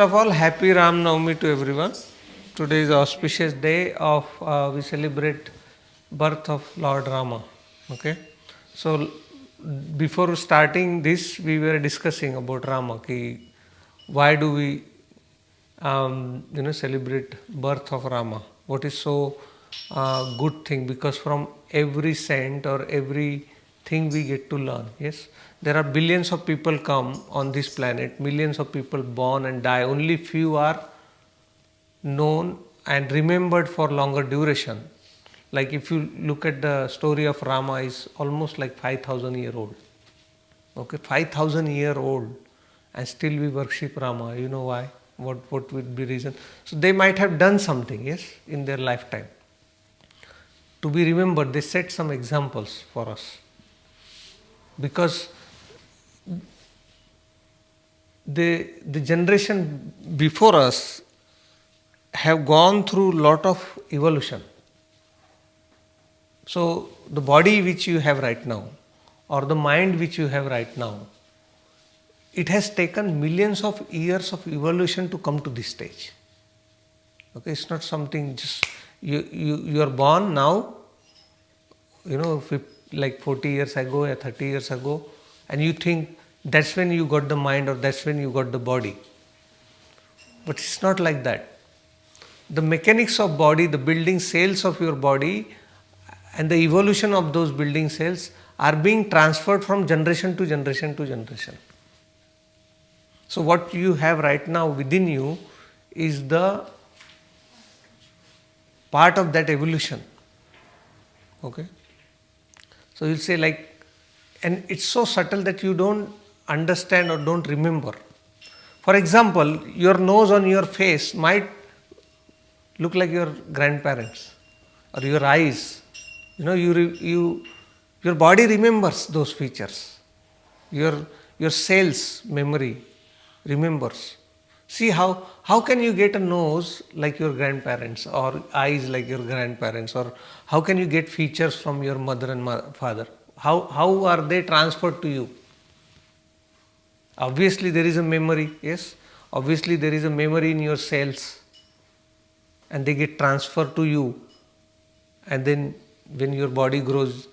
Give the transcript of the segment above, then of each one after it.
First of all, happy Ram Navami to everyone. Today is auspicious day of we celebrate birth of Lord Rama. Okay, so before starting this, we were discussing about Rama. Ki why do we celebrate birth of Rama? What is so good thing? Because from every saint or every thing we get to learn. Yes, there are billions of people come on this planet, millions of people born and die. Only few are known and remembered for longer duration. Like if you look at the story of Rama, is almost like 5,000 year old. Okay, 5,000 year old, and still we worship Rama. You know why? What would be reason? So they might have done something, yes, in their lifetime. To be remembered, they set some examples for us. Because the generation before us have gone through lot of evolution. So the body which you have right now, or the mind which you have right now, it has taken millions of years of evolution to come to this stage. Okay, it's not something just you are born now, like 40 years ago or 30 years ago, and you think that's when you got the mind or that's when you got the body. But it's not like that. The mechanics of body, the building cells of your body, and the evolution of those building cells are being transferred from generation to generation to generation. So what you have right now within you is the part of that evolution. Okay? So you'll say and it's so subtle that you don't understand or don't remember. For example, your nose on your face might look like your grandparents, or your eyes. Your body remembers those features. Your cells memory remembers. See how can you get a nose like your grandparents, or eyes like your grandparents, or how can you get features from your mother and father? How are they transferred to you? Obviously there is a memory, yes. Obviously there is a memory in your cells, and they get transferred to you, and then when your body grows,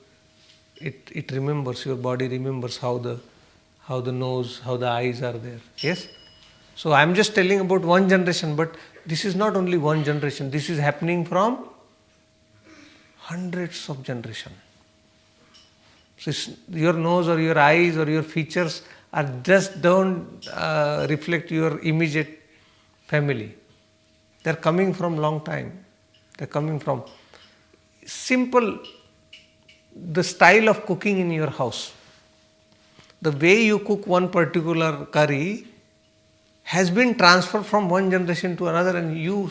it remembers, your body remembers how the nose, how the eyes are there. Yes? So I am just telling about one generation, but this is not only one generation, this is happening from hundreds of generations. So your nose or your eyes or your features are just don't reflect your immediate family. They are coming from long time. They are coming from simple, the style of cooking in your house. The way you cook one particular curry has been transferred from one generation to another, and you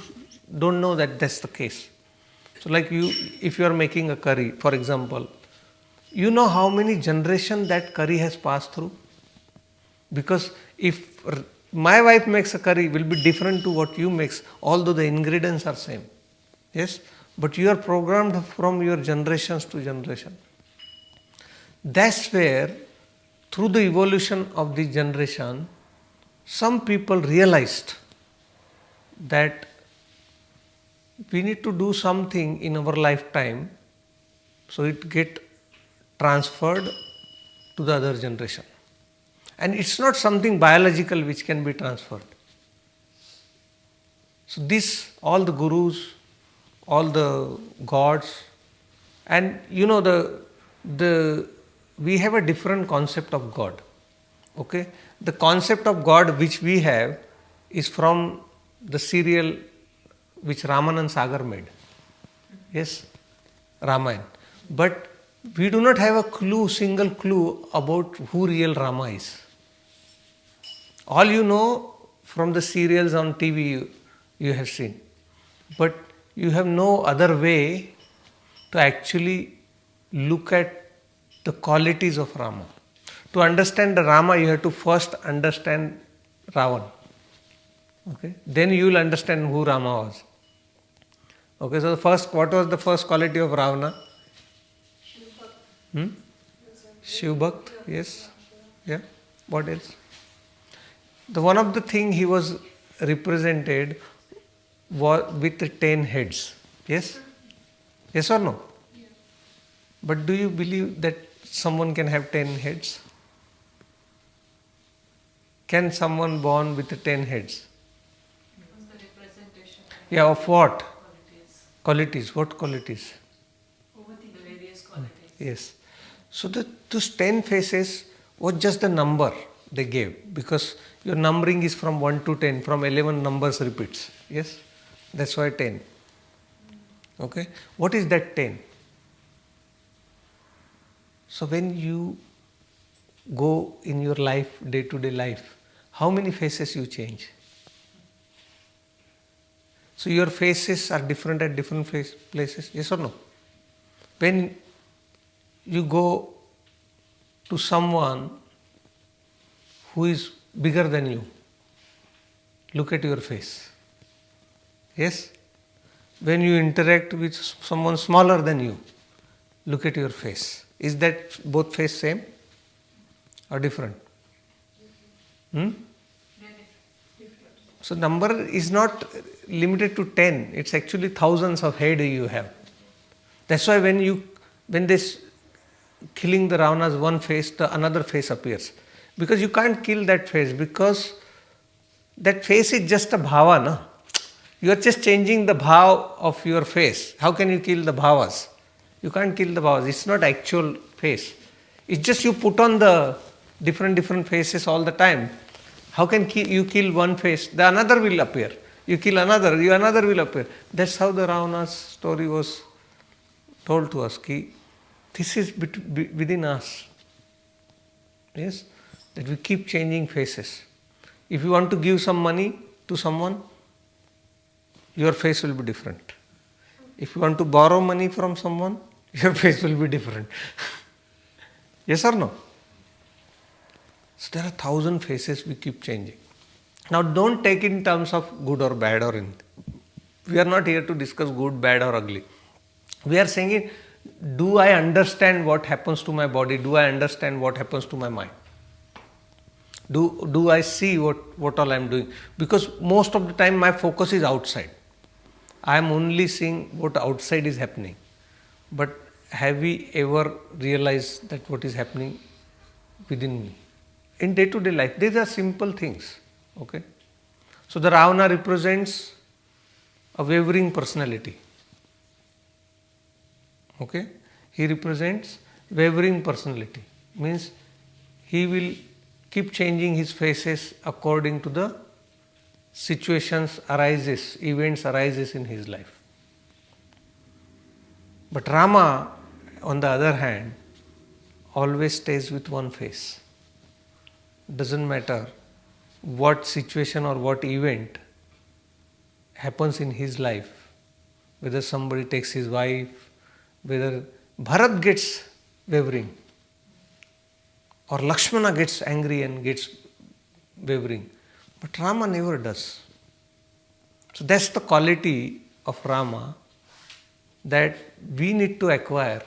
don't know that that's the case. So if you are making a curry, for example, you know how many generations that curry has passed through? Because if my wife makes a curry, will be different to what you makes, although the ingredients are same. Yes? But you are programmed from your generations to generation. That's where, through the evolution of the generation, some people realized that we need to do something in our lifetime, so it get transferred to the other generation. And it's not something biological which can be transferred. So all the gurus, all the gods, and we have a different concept of God. Okay? The concept of God which we have is from the serial which Ramanand Sagar made. Yes? Ramayana. But we do not have single clue about who real Rama is. All you know from the serials on TV you have seen. But you have no other way to actually look at the qualities of Rama. To understand the Rama, you have to first understand Ravan. Okay? Then you will understand who Rama was. Okay, so what was the first quality of Ravana? Shiv Bhakt, yes. Yeah. What else? One of the thing he was represented with 10 heads. Yes? Yes or no? But do you believe that someone can have 10 heads? Can someone born with 10 heads? Because the representation Yeah, of what? qualities, Qualities. What qualities? the various qualities. Yes. So those 10 faces was just the number they gave, because your numbering is from 1 to 10, from 11 numbers repeats. Yes? That's why 10. Okay? What is that 10? So when you go in your life, day to day life, how many faces you change? So your faces are different at different places, yes or no? When you go to someone who is bigger than you, look at your face. Yes? When you interact with someone smaller than you, look at your face. Is that both face same or different? Hmm? So number is not limited to 10. It's actually thousands of head you have. That's why when this killing the Ravana's one face, the another face appears. Because you can't kill that face, because that face is just a bhava, no? You are just changing the bhav of your face. How can you kill the bhavas? You can't kill the bhavas. It's not actual face. It's just you put on the different faces all the time. How can you kill one face? The another will appear. You kill another, another will appear. That's how the Ravana's story was told to us. This is within us. Yes? That we keep changing faces. If you want to give some money to someone, your face will be different. If you want to borrow money from someone, your face will be different. Yes or no? So there are 1,000 faces we keep changing. Now don't take it in terms of good or bad or anything. We are not here to discuss good, bad or ugly. We are saying, do I understand what happens to my body? Do I understand what happens to my mind? Do I see what all I am doing? Because most of the time my focus is outside. I am only seeing what outside is happening. But have we ever realized that what is happening within me? In day-to-day life, these are simple things. Okay? So the Ravana represents a wavering personality. Okay? He represents wavering personality. Means he will keep changing his faces according to the events arises in his life. But Rama, on the other hand, always stays with one face. Doesn't matter what situation or what event happens in his life, whether somebody takes his wife, whether Bharat gets wavering, or Lakshmana gets angry and gets wavering. But Rama never does. So that's the quality of Rama that we need to acquire,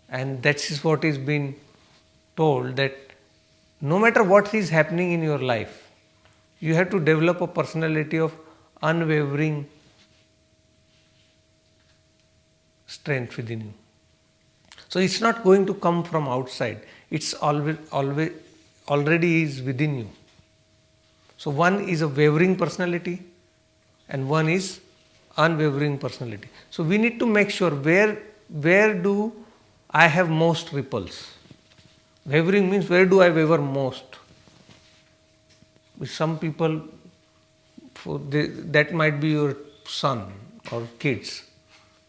and that is what is being told, that no matter what is happening in your life, you have to develop a personality of unwavering strength within you. So it's not going to come from outside. It's always already is within you. So one is a wavering personality and one is unwavering personality. So we need to make sure where do I have most ripples. Wavering means where do I waver most. With some people, that might be your son or kids,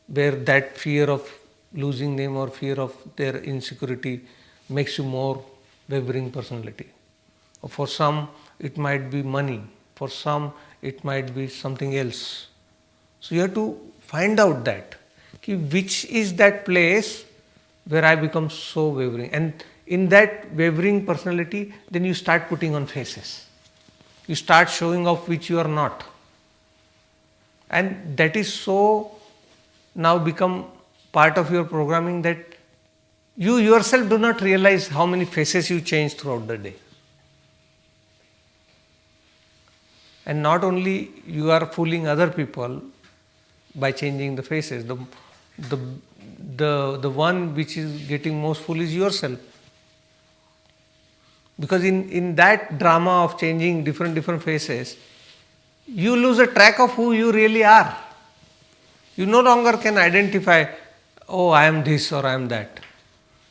where that fear of losing them or fear of their insecurity makes you more wavering personality. Or for some it might be money, for some it might be something else. So you have to find out that which is that place where I become so wavering. And in that wavering personality, then you start putting on faces. You start showing off which you are not. And that is so now become part of your programming that you yourself do not realize how many faces you change throughout the day. And not only you are fooling other people by changing the faces, the one which is getting most fool is yourself. Because in that drama of changing different faces, you lose a track of who you really are. You no longer can identify, oh, I am this or I am that.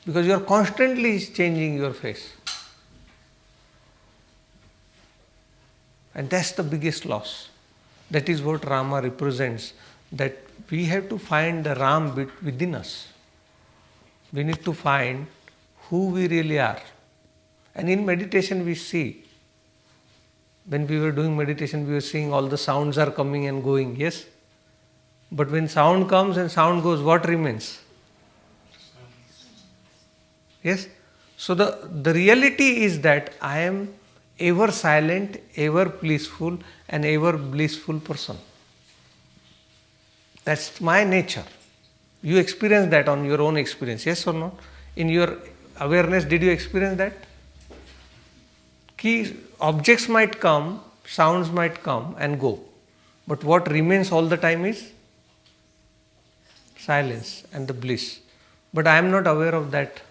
Because you are constantly changing your face. And that's the biggest loss. That is what Rama represents. That we have to find the Ram within us. We need to find who we really are. And in meditation we see, when we were doing meditation, we were seeing all the sounds are coming and going, yes? But when sound comes and sound goes, what remains? Yes? So the reality is that I am ever silent, ever blissful, and ever blissful person. That's my nature. You experience that on your own experience, yes or no? In your awareness, did you experience that? Key objects might come, sounds might come and go. But what remains all the time is silence and the bliss. But I am not aware of that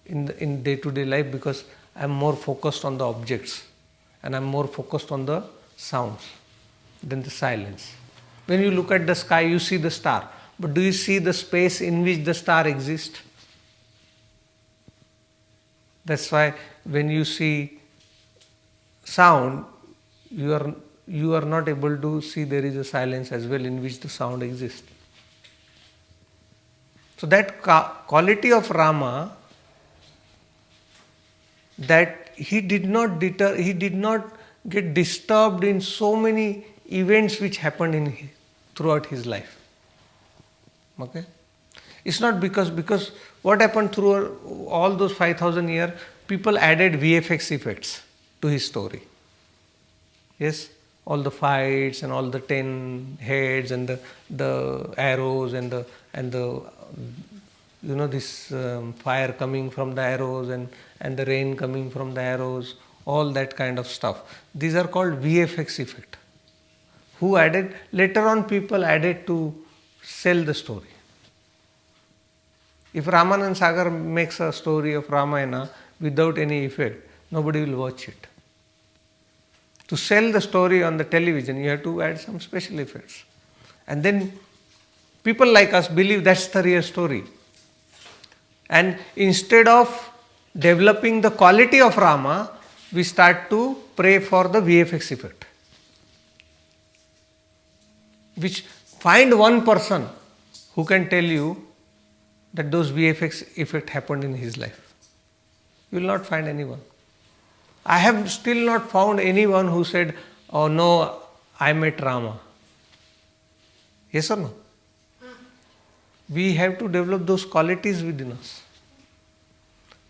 in day-to-day life because I am more focused on the objects and I am more focused on the sounds than the silence. When you look at the sky, you see the star. But do you see the space in which the star exists? That's why when you see sound, you are not able to see there is a silence as well in which the sound exists. So that quality of Rama, that he did not get disturbed in so many events which happened throughout his life. Okay? It's not because what happened through all those 5,000 years, people added VFX effects to his story. Yes, all the fights and all the 10 heads and the arrows and the this fire coming from the arrows and the rain coming from the arrows, all that kind of stuff. These are called VFX effect. Who added? Later on people added to sell the story. If Ramanand Sagar makes a story of Ramayana without any effect, nobody will watch it. To sell the story on the television, you have to add some special effects. And then people like us believe that's the real story. And instead of developing the quality of Rama, we start to pray for the VFX effect. Which find one person who can tell you that those VFX effect happened in his life. You will not find anyone. I have still not found anyone who said, oh no, I met Rama. Yes or no? We have to develop those qualities within us.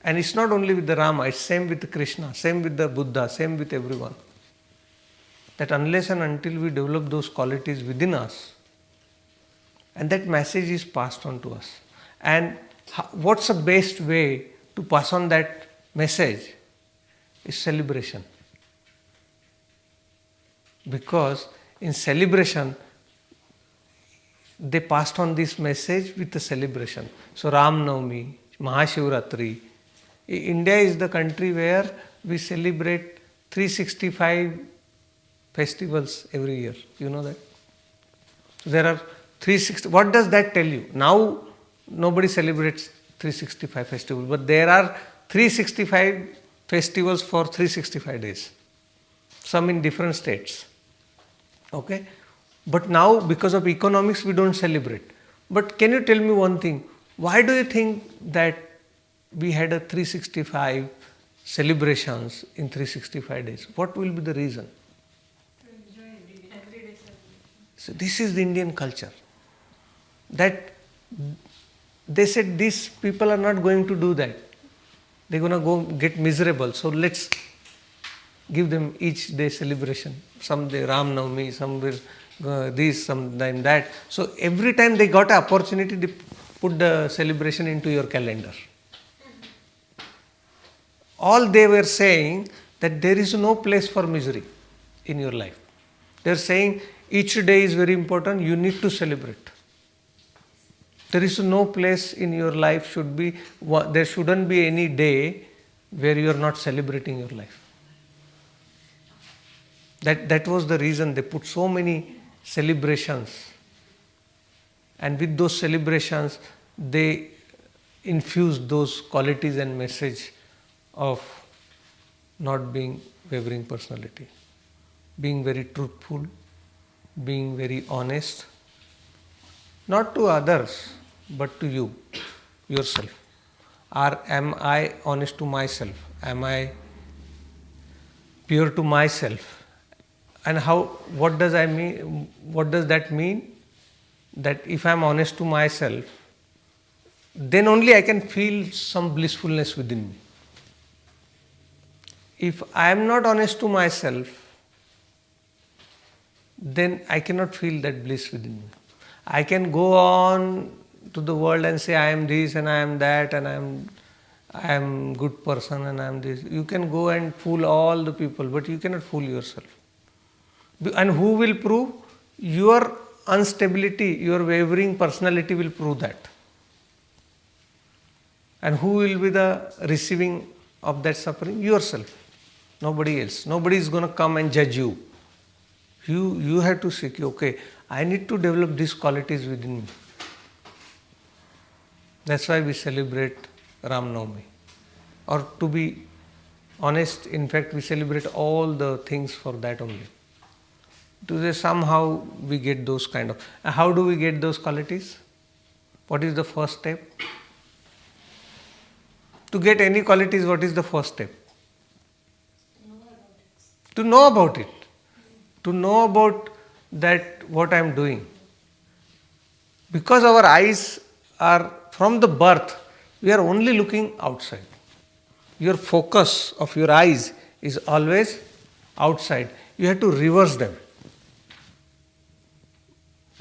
And it's not only with the Rama, it's same with Krishna, same with the Buddha, same with everyone. That unless and until we develop those qualities within us, and that message is passed on to us. And what's the best way to pass on that message? Is celebration. Because in celebration, they passed on this message with the celebration. So Rama Navami, Mahashivratri. India is the country where we celebrate 365 festivals every year. You know that? So there are 360. What does that tell you? Now nobody celebrates 365 festivals, but there are 365 festivals for 365 days. Some in different states. Okay? But now because of economics we don't celebrate. But can you tell me one thing? Why do you think that we had a 365 celebrations in 365 days? What will be the reason? Everyday celebration. So this is the Indian culture. That they said these people are not going to do that. They're going to go get miserable. So let's give them each day celebration. Some day Rama Navami, some will this, sometime that. So every time they got an opportunity, they put the celebration into your calendar. All they were saying that there is no place for misery in your life. They are saying each day is very important, you need to celebrate. There is no place in your life there shouldn't be any day where you are not celebrating your life. That was the reason they put so many celebrations. And with those celebrations, they infuse those qualities and message of not being wavering personality, being very truthful, being very honest, not to others, but to you, yourself. Or am I honest to myself? Am I pure to myself? And what does that mean? That if I am honest to myself, then only I can feel some blissfulness within me. If I am not honest to myself, then I cannot feel that bliss within me. I can go on to the world and say I am this and I am that and I am good person and I am this. You can go and fool all the people, but you cannot fool yourself. And who will prove? Your instability, your wavering personality will prove that. And who will be the receiving of that suffering? Yourself. Nobody else. Nobody is going to come and judge you. You have to seek, okay, I need to develop these qualities within me. That's why we celebrate Rama Navami. Or to be honest, in fact, we celebrate all the things for that only. Today somehow we get those kind of... How do we get those qualities? What is the first step? To get any qualities, what is the first step? To know about it. To know about that what I am doing. Because our eyes are from the birth, we are only looking outside. Your focus of your eyes is always outside. You have to reverse them.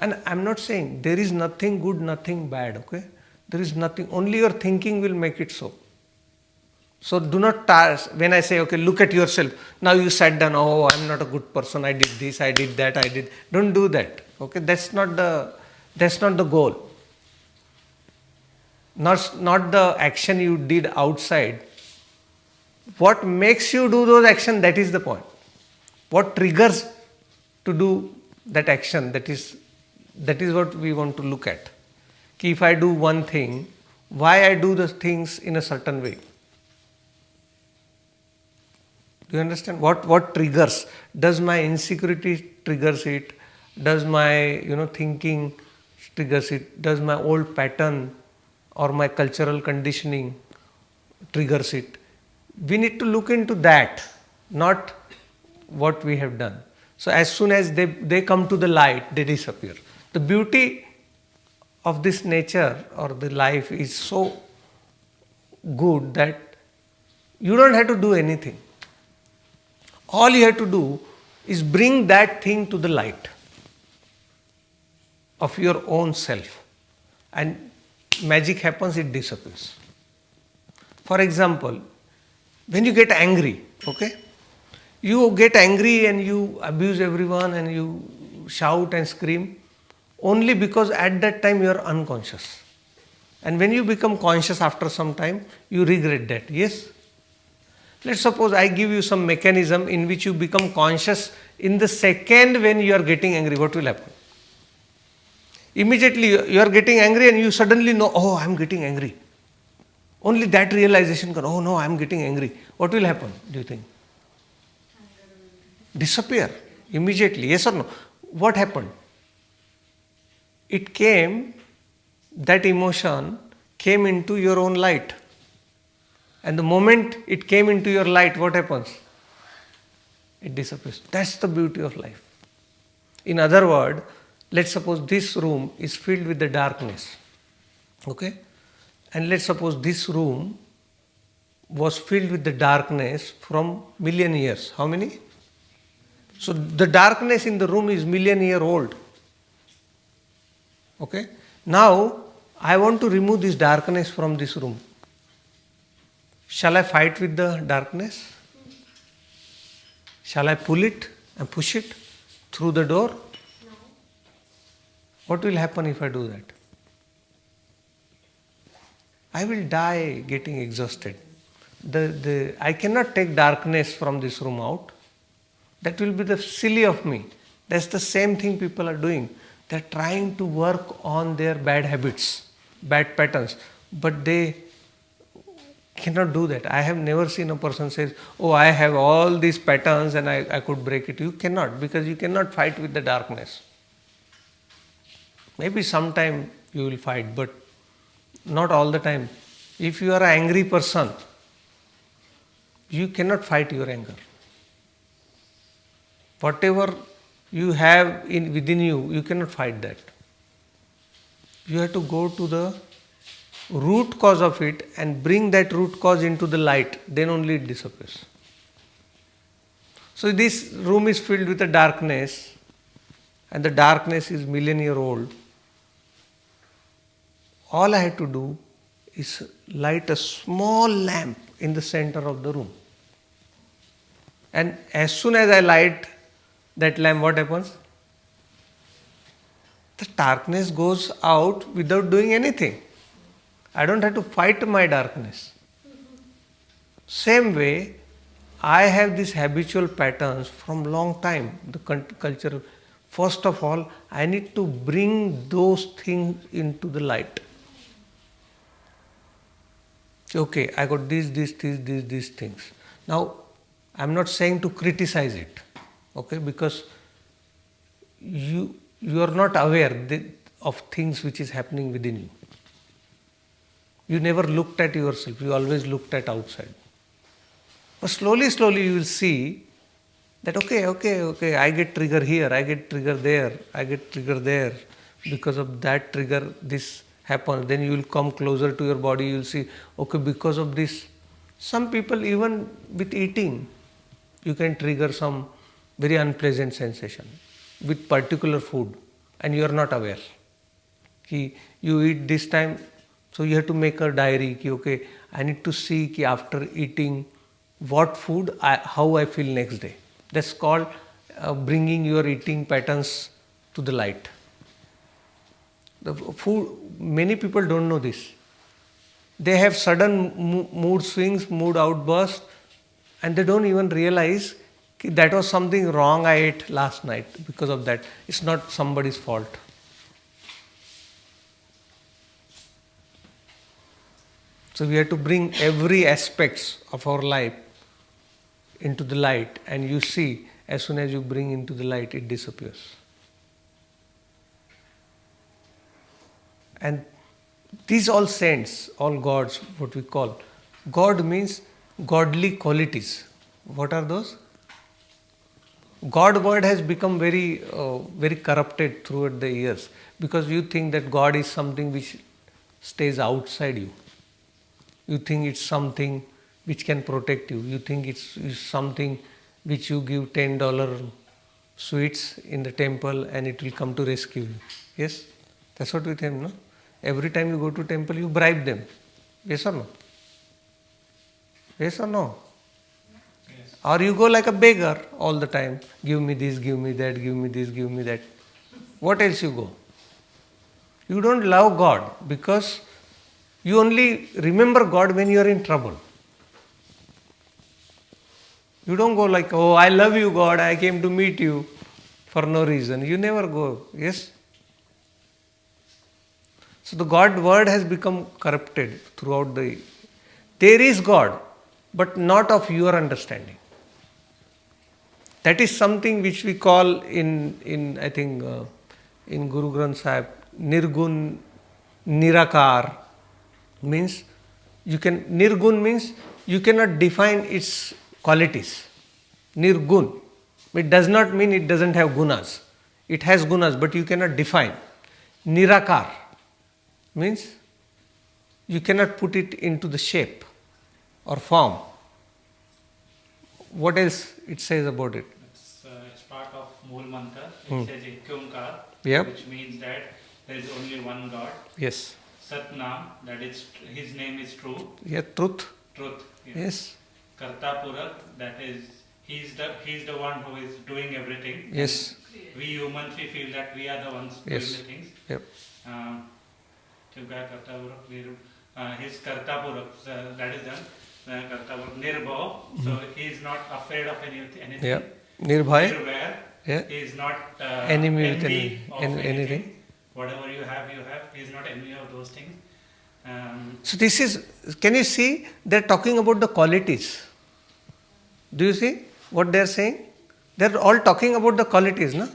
And I am not saying there is nothing good, nothing bad, okay? There is nothing, only your thinking will make it so. So do not when I say, okay, look at yourself. Now you sat down, oh, I am not a good person, I did this, I did that, I did. Don't do that, okay? That's not the goal. Not the action you did outside. What makes you do those actions, that is the point. What triggers to do that action, that is what we want to look at. If I do one thing, why I do the things in a certain way. Do you understand? What triggers? Does my insecurity triggers it? Does my thinking triggers it? Does my old pattern or my cultural conditioning triggers it? We need to look into that, not what we have done. So as soon as they come to the light, they disappear. The beauty of this nature or the life is so good that you don't have to do anything. All you have to do is bring that thing to the light of your own self. And magic happens, it disappears. For example, when you get angry, okay? You get angry and you abuse everyone and you shout and scream only because at that time you are unconscious. And when you become conscious after some time, you regret that, yes? Let's suppose I give you some mechanism in which you become conscious in the second when you are getting angry. What will happen? Immediately you are getting angry and you suddenly know, oh, I am getting angry. Only that realization comes, oh no, I am getting angry. What will happen, do you think? Disappear immediately, yes or no? What happened? That emotion came into your own light. And the moment it came into your light, what happens? It disappears. That's the beauty of life. In other words, let's suppose this room is filled with the darkness. Okay? And let's suppose this room was filled with the darkness from million years. How many? So the darkness in the room is million-year old. Okay? Now, I want to remove this darkness from this room. Shall I fight with the darkness? Shall I pull it and push it? through the door? No. What will happen if I do that? I will die getting exhausted. I cannot take darkness from this room out. That will be the silly of me. That's the same thing people are doing. They're trying to work on their bad habits, bad patterns, but they cannot do that. I have never seen a person say, oh, I have all these patterns and I could break it. You cannot, because you cannot fight with the darkness. Maybe sometime you will fight, but not all the time. If you are an angry person, you cannot fight your anger. Whatever you have within you, you cannot fight that. You have to go to the root cause of it and bring that root cause into the light, then only it disappears. So this room is filled with a darkness, and the darkness is million-year-old. All I have to do is light a small lamp in the center of the room. And as soon as I light that lamp, what happens? The darkness goes out without doing anything. I don't have to fight my darkness. Same way, I have these habitual patterns from long time, the culture. First of all, I need to bring those things into the light. Okay, I got these things. Now, I'm not saying to criticize it, okay, because you are not aware of things which is happening within you. You never looked at yourself, you always looked at outside. But slowly you will see that okay, I get trigger here, I get trigger there, I get trigger there. Because of that trigger, this happens. Then you will come closer to your body, you will see, okay, because of this. Some people, even with eating, you can trigger some very unpleasant sensation with particular food and you are not aware. You eat this time, so you have to make a diary. Okay, I need to see after eating what food, how I feel next day. That's called bringing your eating patterns to the light. The food, many people don't know this. They have sudden mood swings, mood outbursts, and they don't even realize that was something wrong I ate last night. Because of that, it's not somebody's fault. So we have to bring every aspects of our life into the light, and you see, as soon as you bring into the light, it disappears. And these all saints, all gods, what we call, God means godly qualities. What are those? God word has become very corrupted throughout the years, because you think that God is something which stays outside you. You think it's something which can protect you. You think it's something which you give $10 sweets in the temple and it will come to rescue you. Yes? That's what we think, no? Every time you go to temple, you bribe them. Yes or no? Yes or no? Yes. Or you go like a beggar all the time. Give me this, give me that, give me this, give me that. What else you go? You don't love God because you only remember God when you are in trouble. You don't go like, oh, I love you, God, I came to meet you for no reason. You never go. Yes? So the God word has become corrupted throughout the... There is God, but not of your understanding. That is something which we call in Guru Granth Sahib, Nirgun, Nirakar. Means Nirgun means you cannot define its qualities. Nirgun. It does not mean it doesn't have gunas. It has gunas, but you cannot define. Nirakar means you cannot put it into the shape or form. What else it says about it? It's part of Mool Mantra. It says Ikyomkar, Yep. which means that there is only one God. Yes. Satnam, that is, his name is true. Yeah, truth. Truth. Yes. Kartapurak, that is, he's the one who is doing everything. Yes. We humans, we feel that we are the ones Yes. doing the things. Yep. His kartapurak, that is done. Kartapurak nirbhav, so he is not afraid of anything. Yeah. Nirbhay. Nirvair, Yeah. he is not Enemy with envy of anything. Whatever you have, you have. He is not envy of those things. So this is, can you see, they're talking about the qualities. Do you see what they're saying? They're all talking about the qualities, no?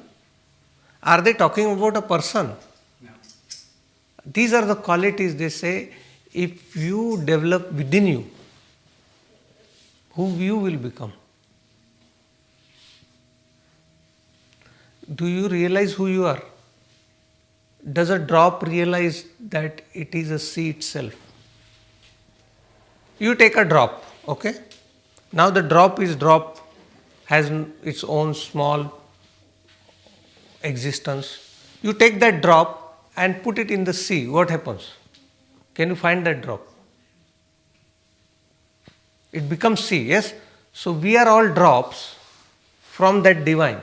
Are they talking about a person? No. These are the qualities they say, if you develop within you, who you will become. Do you realize who you are? Does a drop realize that it is a sea itself? You take a drop, okay? Now the drop has its own small existence. You take that drop and put it in the sea. What happens? Can you find that drop? It becomes sea, yes? So we are all drops from that divine,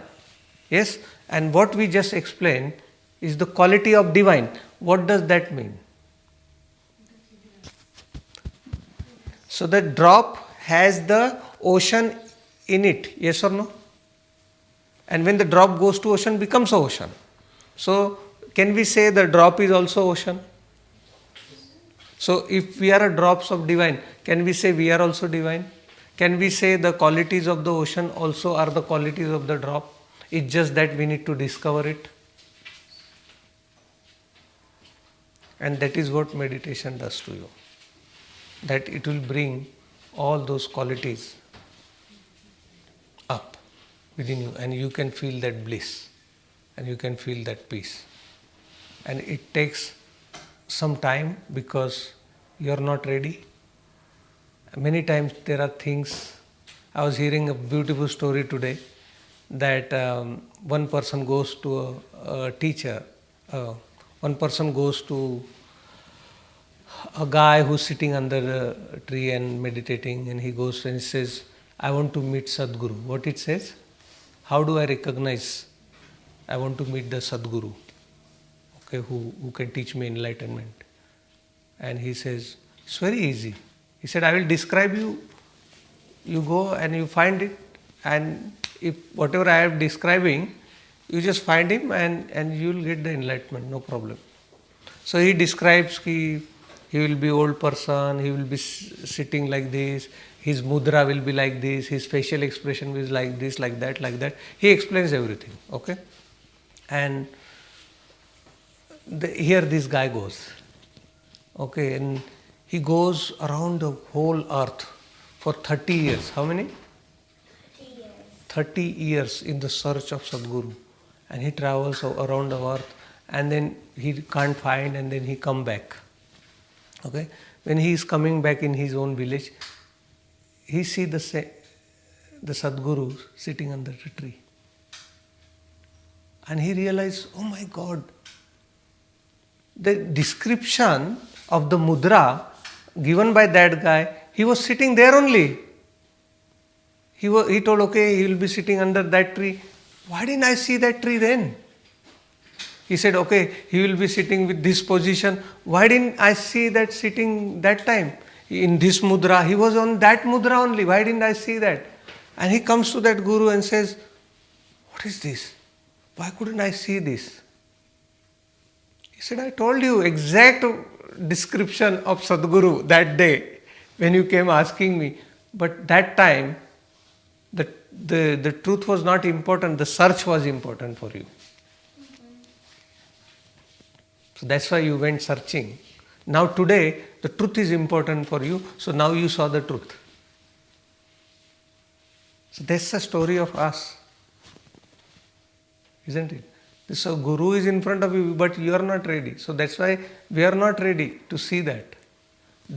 yes? And what we just explained is the quality of divine. What does that mean? So the drop has the ocean in it, yes or no? And when the drop goes to ocean, becomes ocean. So can we say the drop is also ocean? So if we are drops of divine, can we say we are also divine? Can we say the qualities of the ocean also are the qualities of the drop? It's just that we need to discover it. And that is what meditation does to you. That it will bring all those qualities up within you, and you can feel that bliss and you can feel that peace. And it takes some time because you are not ready. Many times there are things. I was hearing a beautiful story today that one person goes to a teacher, one person goes to a guy who's sitting under a tree and meditating, and he goes and he says, I want to meet Sadguru. What it says? How do I recognize I want to meet the Sadguru? Okay, who can teach me enlightenment? And he says, it's very easy. He said, I will describe you. You go and you find it, and if whatever I am describing, you just find him and you will get the enlightenment, no problem. So he describes he will be old person, he will be sitting like this, his mudra will be like this, his facial expression will be like this, like that, like that. He explains everything, okay? And here this guy goes, okay, and he goes around the whole earth for 30 years. How many? 30 years in the search of Sadguru. And he travels around the earth, and then he can't find, and then he come back. Okay? When he is coming back in his own village, he see the Sadguru sitting under the tree. And he realized, oh my God, the description of the mudra given by that guy, he was sitting there only. He told, okay, he will be sitting under that tree. Why didn't I see that tree then? He said, okay, he will be sitting with this position. Why didn't I see that sitting that time? In this mudra, he was on that mudra only. Why didn't I see that? And he comes to that guru and says, what is this? Why couldn't I see this? He said, I told you exact description of Sadguru that day when you came asking me. But that time, the truth was not important, the search was important for you. So that's why you went searching. Now today, the truth is important for you, so now you saw the truth. So that's the story of us. Isn't it? So Guru is in front of you, but you are not ready. So that's why we are not ready to see that.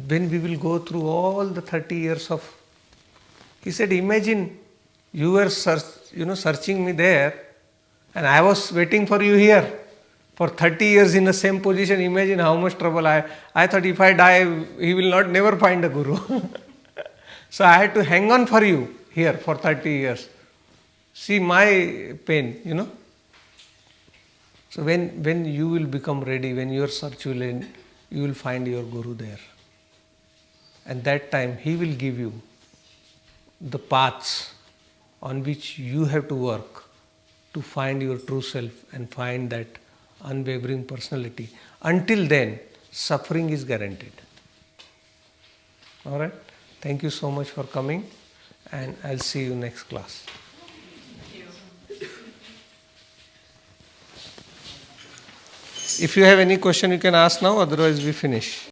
When we will go through all the 30 years of... He said, imagine you were searching me there, and I was waiting for you here for 30 years in the same position. Imagine how much trouble I thought if I die, he will never find a Guru. So I had to hang on for you here for 30 years. See my pain, So when you will become ready, when your search will end, you will find your Guru there. And that time he will give you the paths on which you have to work to find your true self and find that unwavering personality. Until then, suffering is guaranteed. Alright? Thank you so much for coming, and I'll see you next class. If you have any question, you can ask now, otherwise we finish.